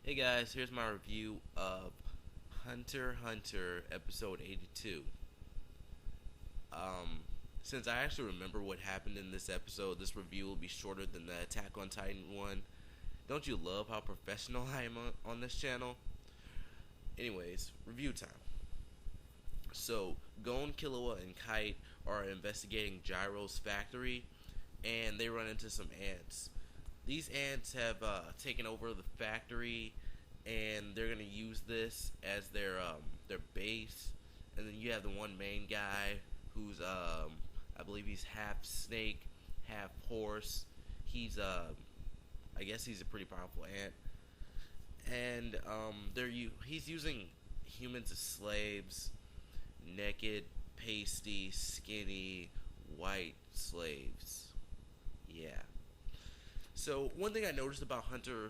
Hey guys, here's my review of Hunter x Hunter episode 82. Um, since I actually remember what happened in this episode, this review will be shorter than the Attack on Titan one. Don't you love how professional I am on this channel? Anyways, review time. So, Gon, Killua, and Kite are investigating Gyro's factory, and they run into some ants. These ants have taken over the factory, and they're gonna use this as their base. And then you have the one main guy who's I believe he's half snake, half horse. He's I guess he's a pretty powerful ant, and he's using humans as slaves, naked, pasty, skinny, white slaves. Yeah. So one thing I noticed about Hunter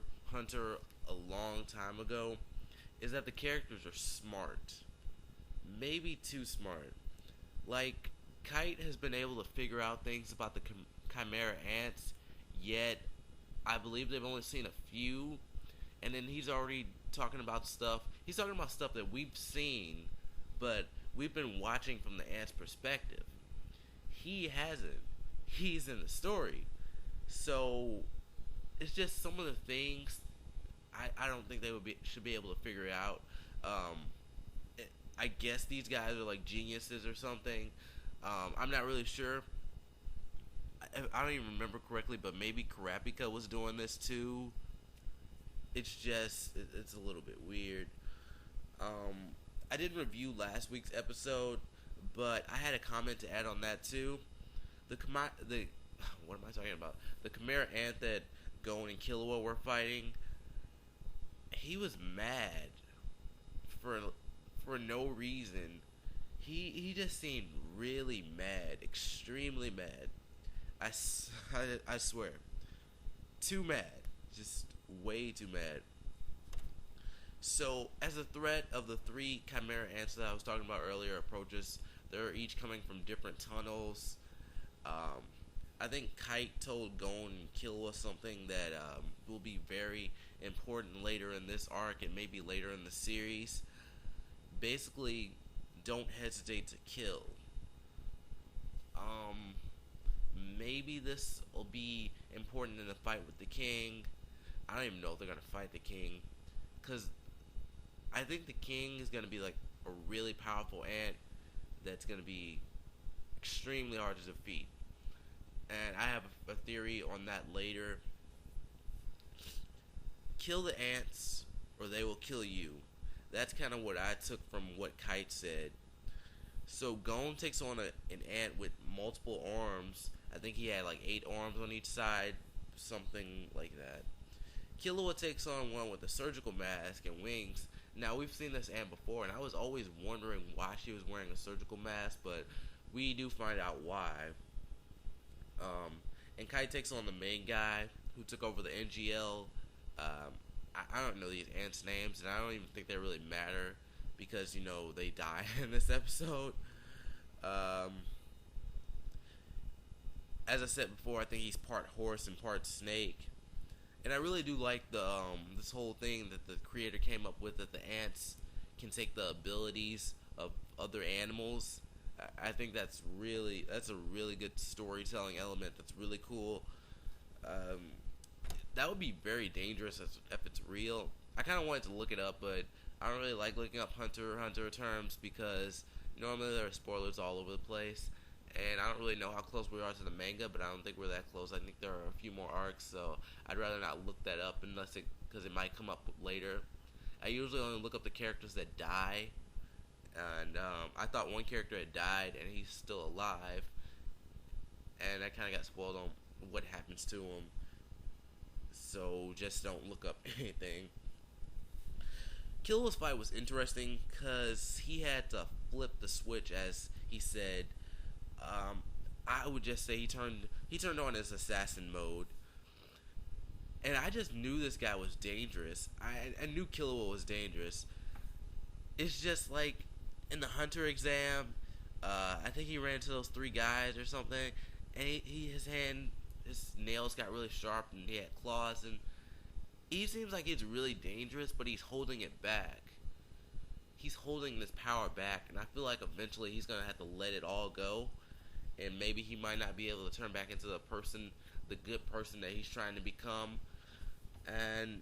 a long time ago is that the characters are smart, maybe too smart. Like Kite has been able to figure out things about the Chimera ants, yet I believe they've only seen a few, and then he's already talking about stuff. He's talking about stuff that we've seen, but we've been watching from the ants' perspective. He hasn't. He's in the story. So it's just some of the things I don't think they should be able to figure out. Um, I guess these guys are like geniuses or something. I'm not really sure. I don't even remember correctly, but maybe Karapika was doing this too. It's a little bit weird. I didn't review last week's episode, but I had a comment to add on that too. The what am I talking about? The Chimera ant that Gon and Killua were fighting. He was mad for for no reason. He just seemed really mad, extremely mad. I swear, too mad, just way too mad. So, as a threat of the three Chimera ants that I was talking about earlier approaches, they're each coming from different tunnels. Um, I think Kite told Gon and Killua something that will be very important later in this arc and maybe later in the series. Basically, don't hesitate to kill. Um, Maybe this will be important in the fight with the king. I don't even know if they're gonna fight the king, cause I think the king is gonna be like a really powerful ant that's gonna be extremely hard to defeat. And I have a theory on that later. Kill the ants, or they will kill you. That's kind of what I took from what Kite said. So Gon takes on an ant with multiple arms. I think he had like 8 arms on each side, something like that. Killua takes on one with a surgical mask and wings. Now we've seen this ant before, and I was always wondering why she was wearing a surgical mask, but we do find out why. And Kai takes on the main guy who took over the NGL. I don't know these ants' names, and I don't even think they really matter because they die in this episode. Um, as I said before, I think he's part horse and part snake, and I really do like the this whole thing that the creator came up with, that the ants can take the abilities of other animals. I think that's a really good storytelling element. That's really cool. Um, that would be very dangerous if it's real. I kind of wanted to look it up, but I don't really like looking up Hunter x Hunter terms because normally there are spoilers all over the place, and I don't really know how close we are to the manga, but I don't think we're that close. I think there are a few more arcs, so I'd rather not look that up because it might come up later. I usually only look up the characters that die, and I thought one character had died and he's still alive, and I kind of got spoiled on what happens to him. So just don't look up anything. Killua's fight was interesting because he had to flip the switch, as he said. I would just say he turned on his assassin mode, and I just knew this guy was dangerous. I knew Killua was dangerous. It's just like in the Hunter exam, I think he ran into those three guys or something, and his nails got really sharp, and he had claws, and he seems like he's really dangerous, but he's holding it back. He's holding this power back, and I feel like eventually he's gonna have to let it all go, and maybe he might not be able to turn back into the good person that he's trying to become. And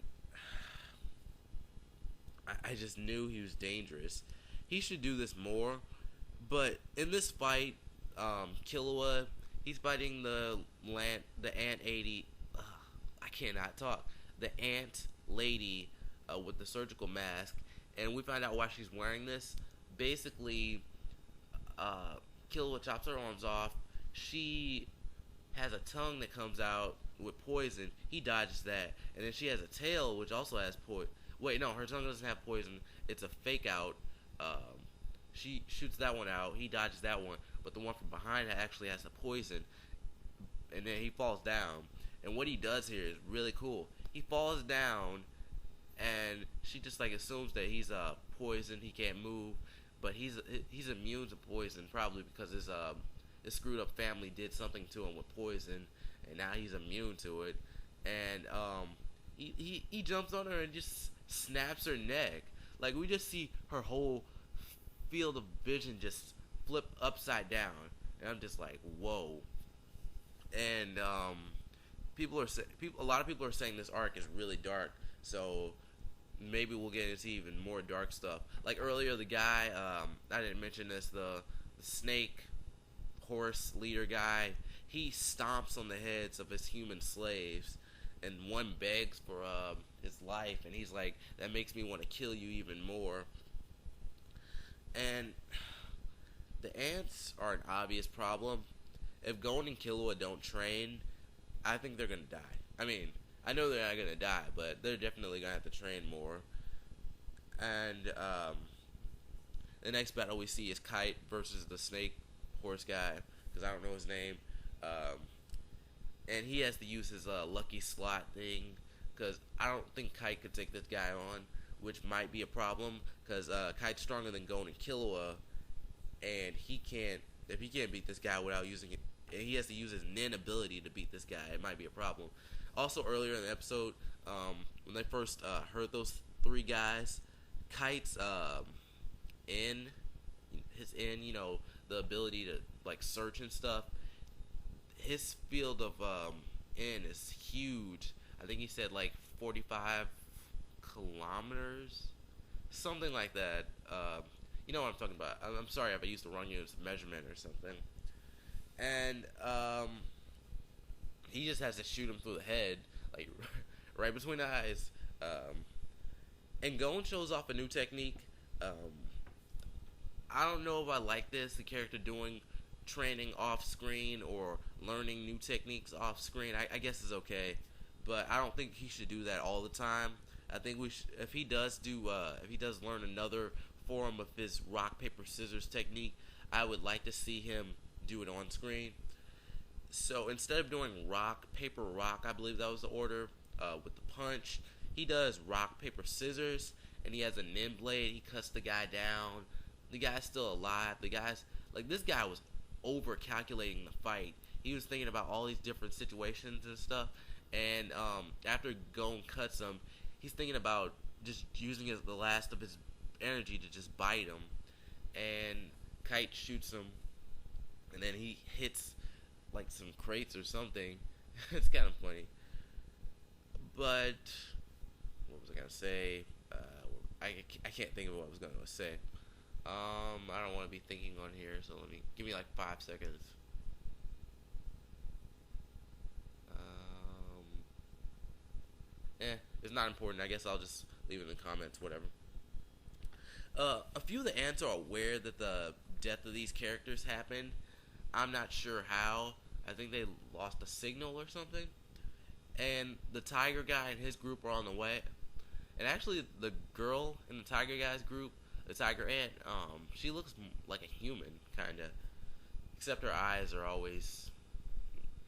I just knew he was dangerous. He should do this more. But in this fight, Killua, he's fighting the Ant 80. I cannot talk. The Ant Lady with the surgical mask, and we find out why she's wearing this. Basically, Killua chops her arms off. She has a tongue that comes out with poison. He dodges that, and then she has a tail which also has poison. Wait, no, her tongue doesn't have poison. It's a fake out. She shoots that one out. He dodges that one, but the one from behind actually has the poison, and then he falls down. And what he does here is really cool. He falls down, and she just like assumes that he's poisoned. He can't move, but he's immune to poison, probably because his screwed up family did something to him with poison, and now he's immune to it. And he jumps on her and just snaps her neck. Like, we just see her whole field of vision just flip upside down, and I'm just like, whoa. And a lot of people are saying this arc is really dark, so maybe we'll get into even more dark stuff. Like earlier, the guy, I didn't mention this, the snake horse leader guy, he stomps on the heads of his human slaves, and one begs for his life, and he's like, that makes me want to kill you even more. And the ants are an obvious problem. If Gon and Killua don't train, I think they're going to die. I mean, I know they're not going to die, but they're definitely going to have to train more. And the next battle we see is Kite versus the snake horse guy, because I don't know his name. And he has to use his lucky slot thing, because I don't think Kite could take this guy on, which might be a problem, because Kite's stronger than Gon and Killua, and if he can't beat this guy without using it, and he has to use his Nin ability to beat this guy, it might be a problem. Also, earlier in the episode, when they first heard those three guys, Kite's the ability to like search and stuff, his field of N is huge. I think he said like 45 kilometers, something like that. You know what I'm talking about. I'm sorry if I used the wrong unit of measurement or something. And he just has to shoot him through the head, like right between the eyes. And Gon shows off a new technique. I don't know if I like this, the character doing training off screen or learning new techniques off screen. I guess it's okay, but I don't think he should do that all the time. I think if he does learn another form of his rock paper scissors technique, I would like to see him do it on screen. So instead of doing rock paper rock, I believe that was the order, with the punch, he does rock paper scissors, and he has a nin blade. He cuts the guy down. The guy's still alive. This guy was over calculating the fight. He was thinking about all these different situations and stuff, and after Gon cuts him, he's thinking about just using the last of his energy to just bite him, and Kite shoots him, and then he hits like some crates or something. It's kind of funny. But what was I gonna say? I can't think of what I was gonna say. I don't want to be thinking on here, so give me like 5 seconds. It's not important. I guess I'll just leave it in the comments, whatever. A few of the ants are aware that the death of these characters happened. I'm not sure how. I think they lost a signal or something. And the tiger guy and his group are on the way. And actually, the girl in the tiger guy's group, the tiger ant, she looks like a human, kind of. Except her eyes are always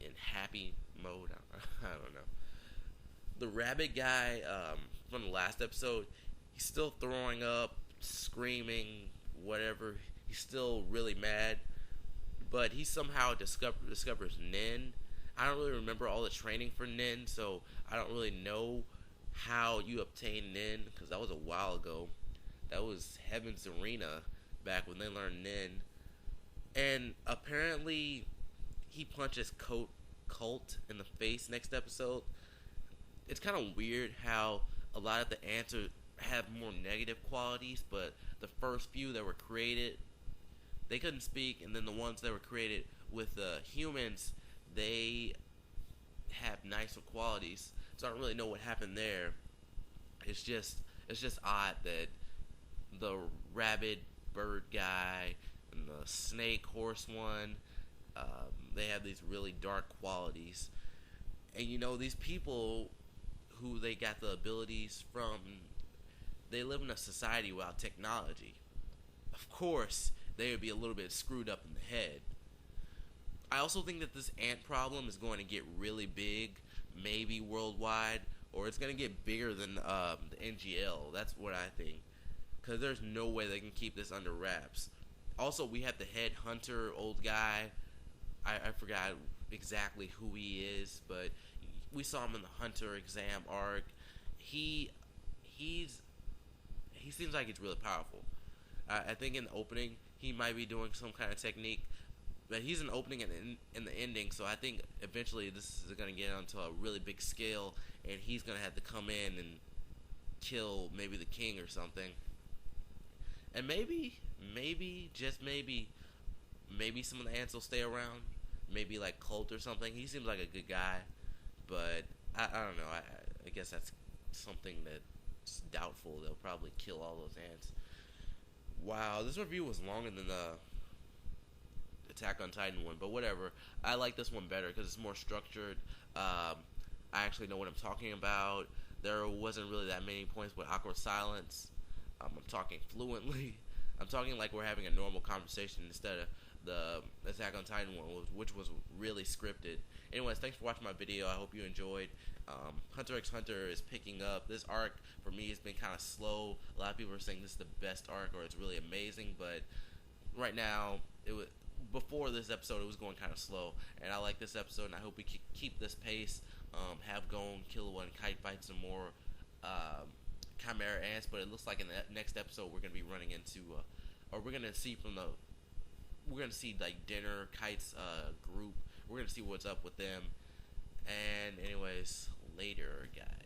in happy mode. I don't know. The rabbit guy from the last episode, he's still throwing up, screaming, whatever. He's still really mad. But he somehow discovers Nin. I don't really remember all the training for Nin, so I don't really know how you obtain Nin, because that was a while ago. That was Heaven's Arena back when they learned Nin. And apparently, he punches Colt in the face next episode. It's kind of weird how a lot of the ants have more negative qualities, but the first few that were created, they couldn't speak, and then the ones that were created with humans, they have nicer qualities. So I don't really know what happened there. It's just odd that the rabbit bird guy and the snake horse one, they have these really dark qualities. And these people who they got the abilities from, they live in a society without technology. Of course, they would be a little bit screwed up in the head. I also think that this ant problem is going to get really big, maybe worldwide, or it's going to get bigger than the NGL. That's what I think. Because there's no way they can keep this under wraps. Also, we have the head hunter, old guy. I forgot exactly who he is, but we saw him in the Hunter exam arc. He seems like he's really powerful. I think in the opening he might be doing some kind of technique, but he's in the opening and in the ending. So I think eventually this is going to get onto a really big scale, and he's going to have to come in and kill maybe the king or something. And maybe just maybe some of the ants will stay around. Maybe like Colt or something. He seems like a good guy, but I don't know. I guess that's something that's doubtful. They'll probably kill all those ants. Wow, this review was longer than the Attack on Titan one, but whatever. I like this one better because it's more structured. I actually know what I'm talking about. There wasn't really that many points with awkward silence. I'm talking fluently. I'm talking like we're having a normal conversation instead of the Attack on Titan one, which was really scripted. Anyways, thanks for watching my video. I hope you enjoyed. Hunter x Hunter is picking up. This arc, for me, has been kind of slow. A lot of people are saying this is the best arc or it's really amazing, but right now, before this episode, it was going kind of slow. And I like this episode, and I hope we keep this pace. Have Gon, Killua, and Kite fight some more Chimera ants, but it looks like in the next episode we're going to be running into, or we're going to see like Dinner, Kite's group. We're going to see what's up with them. And anyways, later, guys.